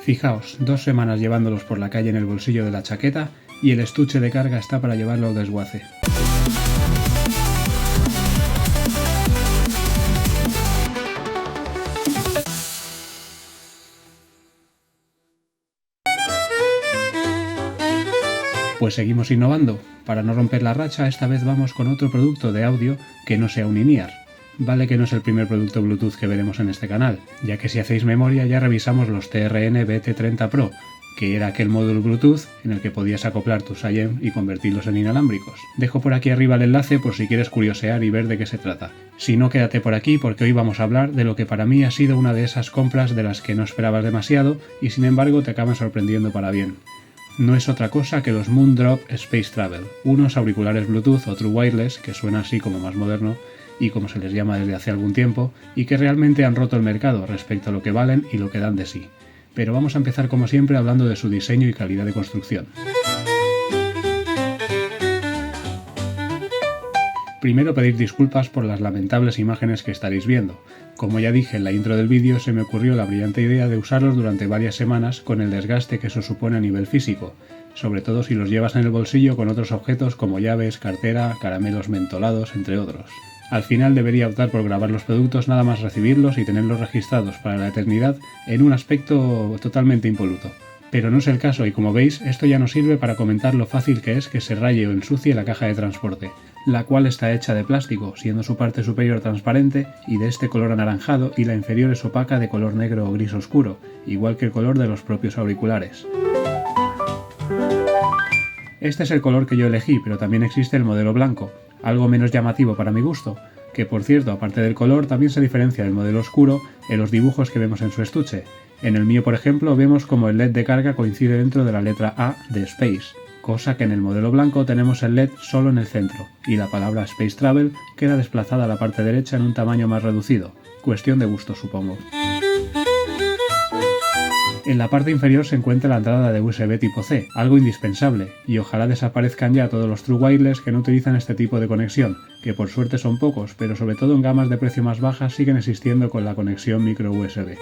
Fijaos, 2 semanas llevándolos por la calle en el bolsillo de la chaqueta y el estuche de carga está para llevarlo al desguace. Pues seguimos innovando. Para no romper la racha, esta vez vamos con otro producto de audio que no sea un in-ear. Vale que no es el primer producto Bluetooth que veremos en este canal, ya que si hacéis memoria ya revisamos los TRN BT30 Pro, que era aquel módulo Bluetooth en el que podías acoplar tus IEM y convertirlos en inalámbricos. Dejo por aquí arriba el enlace por si quieres curiosear y ver de qué se trata. Si no, quédate por aquí porque hoy vamos a hablar de lo que para mí ha sido una de esas compras de las que no esperabas demasiado y sin embargo te acaban sorprendiendo para bien. No es otra cosa que los Moondrop Space Travel, unos auriculares Bluetooth o True Wireless que suena así como más moderno y como se les llama desde hace algún tiempo, y que realmente han roto el mercado respecto a lo que valen y lo que dan de sí. Pero vamos a empezar como siempre hablando de su diseño y calidad de construcción. Primero pedir disculpas por las lamentables imágenes que estaréis viendo. Como ya dije en la intro del vídeo, se me ocurrió la brillante idea de usarlos durante varias semanas con el desgaste que eso supone a nivel físico, sobre todo si los llevas en el bolsillo con otros objetos como llaves, cartera, caramelos mentolados, entre otros. Al final debería optar por grabar los productos nada más recibirlos y tenerlos registrados para la eternidad en un aspecto totalmente impoluto. Pero no es el caso y como veis, esto ya nos sirve para comentar lo fácil que es que se raye o ensucie la caja de transporte, la cual está hecha de plástico, siendo su parte superior transparente y de este color anaranjado y la inferior es opaca de color negro o gris oscuro, igual que el color de los propios auriculares. Este es el color que yo elegí, pero también existe el modelo blanco, algo menos llamativo para mi gusto, que por cierto, aparte del color, también se diferencia del modelo oscuro en los dibujos que vemos en su estuche. En el mío, por ejemplo, vemos como el LED de carga coincide dentro de la letra A de Space, cosa que en el modelo blanco tenemos el LED solo en el centro, y la palabra Space Travel queda desplazada a la parte derecha en un tamaño más reducido. Cuestión de gusto, supongo. En la parte inferior se encuentra la entrada de USB tipo C, algo indispensable, y ojalá desaparezcan ya todos los True Wireless que no utilizan este tipo de conexión, que por suerte son pocos, pero sobre todo en gamas de precio más bajas siguen existiendo con la conexión micro USB.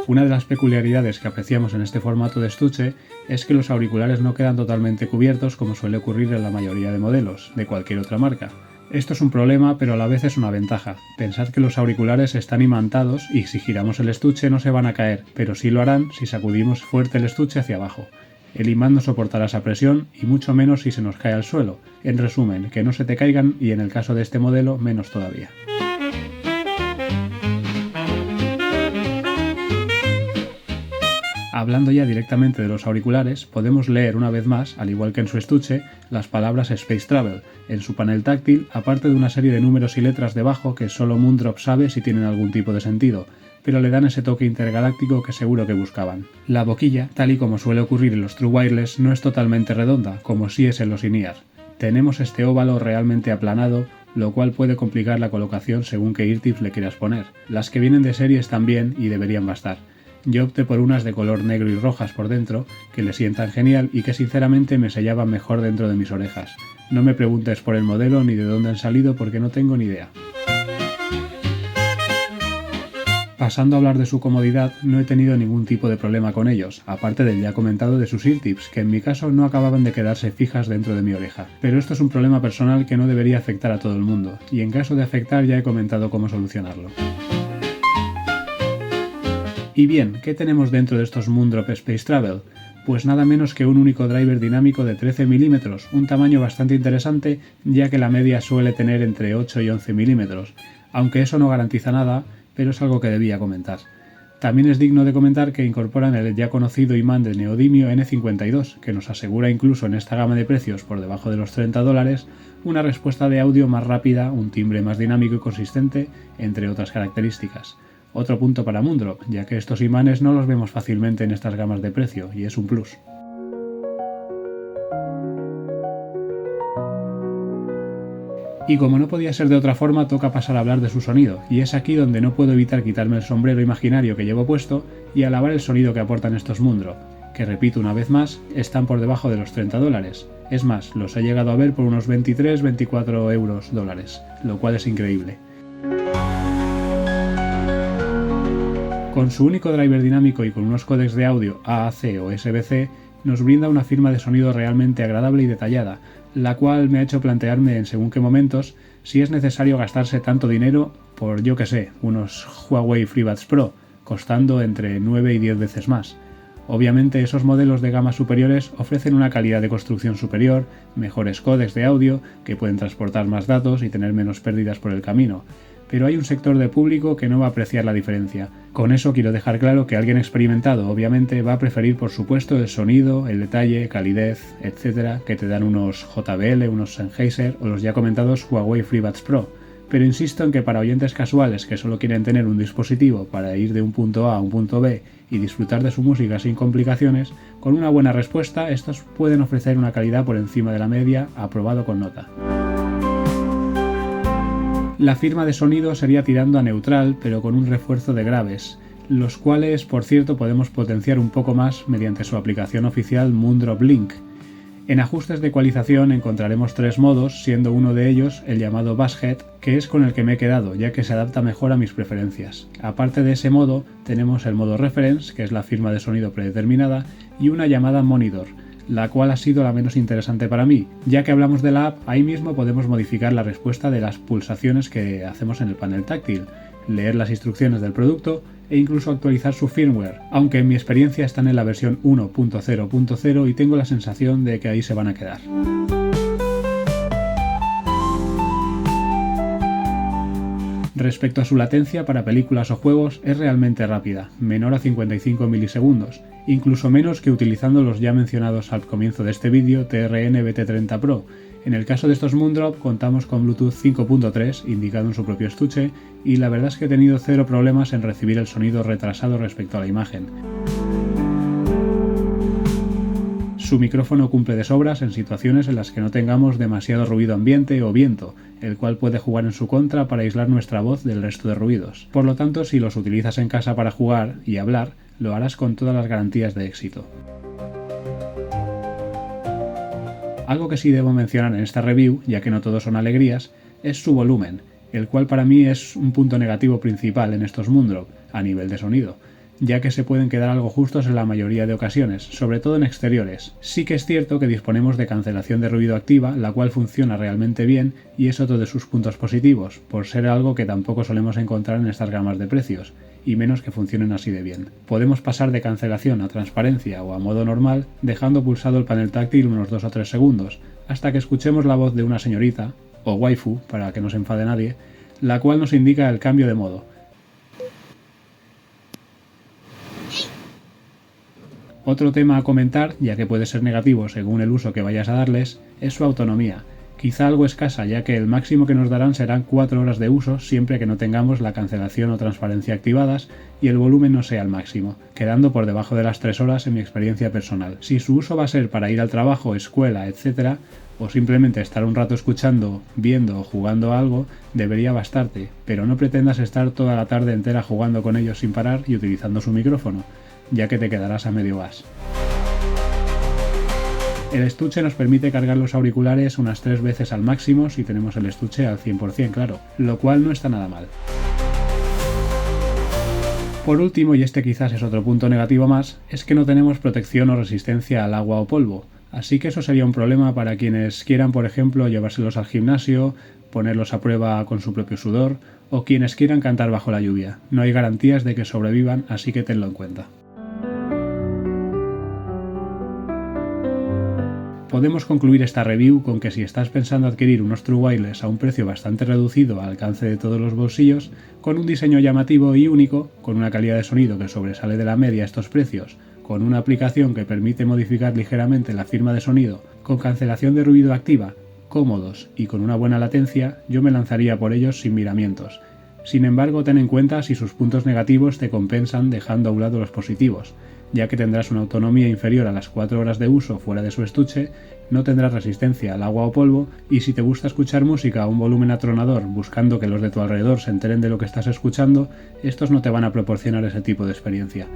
Una de las peculiaridades que apreciamos en este formato de estuche es que los auriculares no quedan totalmente cubiertos como suele ocurrir en la mayoría de modelos, de cualquier otra marca. Esto es un problema, pero a la vez es una ventaja. Pensad que los auriculares están imantados y si giramos el estuche no se van a caer, pero sí lo harán si sacudimos fuerte el estuche hacia abajo. El imán no soportará esa presión y mucho menos si se nos cae al suelo. En resumen, que no se te caigan y en el caso de este modelo, menos todavía. Hablando ya directamente de los auriculares, podemos leer una vez más, al igual que en su estuche, las palabras Space Travel en su panel táctil, aparte de una serie de números y letras debajo que solo Moondrop sabe si tienen algún tipo de sentido, pero le dan ese toque intergaláctico que seguro que buscaban. La boquilla, tal y como suele ocurrir en los True Wireless, no es totalmente redonda, como sí es en los in-ear. Tenemos este óvalo realmente aplanado, lo cual puede complicar la colocación según qué eartips le quieras poner. Las que vienen de serie están bien y deberían bastar. Yo opté por unas de color negro y rojas por dentro, que le sientan genial y que sinceramente me sellaban mejor dentro de mis orejas. No me preguntes por el modelo ni de dónde han salido porque no tengo ni idea. Pasando a hablar de su comodidad, no he tenido ningún tipo de problema con ellos, aparte del ya comentado de sus eartips, que en mi caso no acababan de quedarse fijas dentro de mi oreja. Pero esto es un problema personal que no debería afectar a todo el mundo, y en caso de afectar ya he comentado cómo solucionarlo. Y bien, ¿qué tenemos dentro de estos Moondrop Space Travel? Pues nada menos que un único driver dinámico de 13 mm, un tamaño bastante interesante ya que la media suele tener entre 8 y 11 mm, aunque eso no garantiza nada, pero es algo que debía comentar. También es digno de comentar que incorporan el ya conocido imán de neodimio N52, que nos asegura incluso en esta gama de precios por debajo de los $30 una respuesta de audio más rápida, un timbre más dinámico y consistente, entre otras características. Otro punto para Moondrop, ya que estos imanes no los vemos fácilmente en estas gamas de precio, y es un plus. Y como no podía ser de otra forma, toca pasar a hablar de su sonido, y es aquí donde no puedo evitar quitarme el sombrero imaginario que llevo puesto y alabar el sonido que aportan estos Moondrop, que repito una vez más, están por debajo de los $30. Es más, los he llegado a ver por unos 23-24 euros, lo cual es increíble. Con su único driver dinámico y con unos códecs de audio AAC o SBC, nos brinda una firma de sonido realmente agradable y detallada, la cual me ha hecho plantearme en según qué momentos si es necesario gastarse tanto dinero por, yo que sé, unos Huawei FreeBuds Pro, costando entre 9 y 10 veces más. Obviamente esos modelos de gamas superiores ofrecen una calidad de construcción superior, mejores códecs de audio que pueden transportar más datos y tener menos pérdidas por el camino, pero hay un sector de público que no va a apreciar la diferencia. Con eso quiero dejar claro que alguien experimentado obviamente va a preferir por supuesto el sonido, el detalle, calidez, etc. que te dan unos JBL, unos Sennheiser o los ya comentados Huawei FreeBuds Pro. Pero insisto en que para oyentes casuales que solo quieren tener un dispositivo para ir de un punto A a un punto B y disfrutar de su música sin complicaciones, con una buena respuesta estos pueden ofrecer una calidad por encima de la media, aprobado con nota. La firma de sonido sería tirando a neutral, pero con un refuerzo de graves, los cuales, por cierto, podemos potenciar un poco más mediante su aplicación oficial Moondrop Link. En ajustes de ecualización encontraremos 3 modos, siendo uno de ellos el llamado Basshead, que es con el que me he quedado, ya que se adapta mejor a mis preferencias. Aparte de ese modo, tenemos el modo Reference, que es la firma de sonido predeterminada, y una llamada Monitor, la cual ha sido la menos interesante para mí. Ya que hablamos de la app, ahí mismo podemos modificar la respuesta de las pulsaciones que hacemos en el panel táctil, leer las instrucciones del producto e incluso actualizar su firmware, aunque en mi experiencia están en la versión 1.0.0 y tengo la sensación de que ahí se van a quedar. Respecto a su latencia para películas o juegos es realmente rápida, menor a 55 milisegundos, incluso menos que utilizando los ya mencionados al comienzo de este vídeo TRN-BT30 Pro. En el caso de estos Moondrop contamos con Bluetooth 5.3 indicado en su propio estuche y la verdad es que he tenido cero problemas en recibir el sonido retrasado respecto a la imagen. Su micrófono cumple de sobras en situaciones en las que no tengamos demasiado ruido ambiente o viento, el cual puede jugar en su contra para aislar nuestra voz del resto de ruidos. Por lo tanto, si los utilizas en casa para jugar y hablar, lo harás con todas las garantías de éxito. Algo que sí debo mencionar en esta review, ya que no todo son alegrías, es su volumen, el cual para mí es un punto negativo principal en estos Moondrop, a nivel de sonido, ya que se pueden quedar algo justos en la mayoría de ocasiones, sobre todo en exteriores. Sí que es cierto que disponemos de cancelación de ruido activa, la cual funciona realmente bien y es otro de sus puntos positivos, por ser algo que tampoco solemos encontrar en estas gamas de precios, y menos que funcionen así de bien. Podemos pasar de cancelación a transparencia o a modo normal, dejando pulsado el panel táctil unos 2 o 3 segundos, hasta que escuchemos la voz de una señorita, o waifu, para que no se enfade nadie, la cual nos indica el cambio de modo. Otro tema a comentar, ya que puede ser negativo según el uso que vayas a darles, es su autonomía. Quizá algo escasa, ya que el máximo que nos darán serán 4 horas de uso siempre que no tengamos la cancelación o transparencia activadas y el volumen no sea el máximo, quedando por debajo de las 3 horas en mi experiencia personal. Si su uso va a ser para ir al trabajo, escuela, etc., o simplemente estar un rato escuchando, viendo o jugando a algo, debería bastarte, pero no pretendas estar toda la tarde entera jugando con ellos sin parar y utilizando su micrófono, ya que te quedarás a medio gas. El estuche nos permite cargar los auriculares unas 3 veces al máximo si tenemos el estuche al 100%, claro, lo cual no está nada mal. Por último, y este quizás es otro punto negativo más, es que no tenemos protección o resistencia al agua o polvo, así que eso sería un problema para quienes quieran, por ejemplo, llevárselos al gimnasio, ponerlos a prueba con su propio sudor, o quienes quieran cantar bajo la lluvia. No hay garantías de que sobrevivan, así que tenlo en cuenta. Podemos concluir esta review con que si estás pensando adquirir unos True Wireless a un precio bastante reducido al alcance de todos los bolsillos, con un diseño llamativo y único, con una calidad de sonido que sobresale de la media a estos precios, con una aplicación que permite modificar ligeramente la firma de sonido, con cancelación de ruido activa, cómodos y con una buena latencia, yo me lanzaría por ellos sin miramientos. Sin embargo, ten en cuenta si sus puntos negativos te compensan dejando a un lado los positivos, ya que tendrás una autonomía inferior a las 4 horas de uso fuera de su estuche, no tendrás resistencia al agua o polvo, y si te gusta escuchar música a un volumen atronador buscando que los de tu alrededor se enteren de lo que estás escuchando, estos no te van a proporcionar ese tipo de experiencia.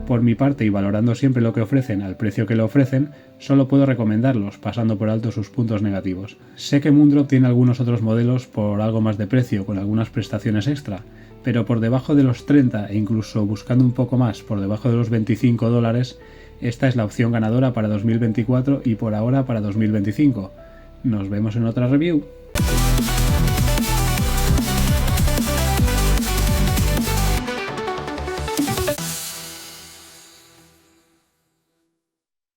Por mi parte, y valorando siempre lo que ofrecen al precio que lo ofrecen, solo puedo recomendarlos, pasando por alto sus puntos negativos. Sé que Moondrop tiene algunos otros modelos por algo más de precio, con algunas prestaciones extra, pero por debajo de los 30 e incluso buscando un poco más, por debajo de los $25, esta es la opción ganadora para 2024 y por ahora para 2025. Nos vemos en otra review.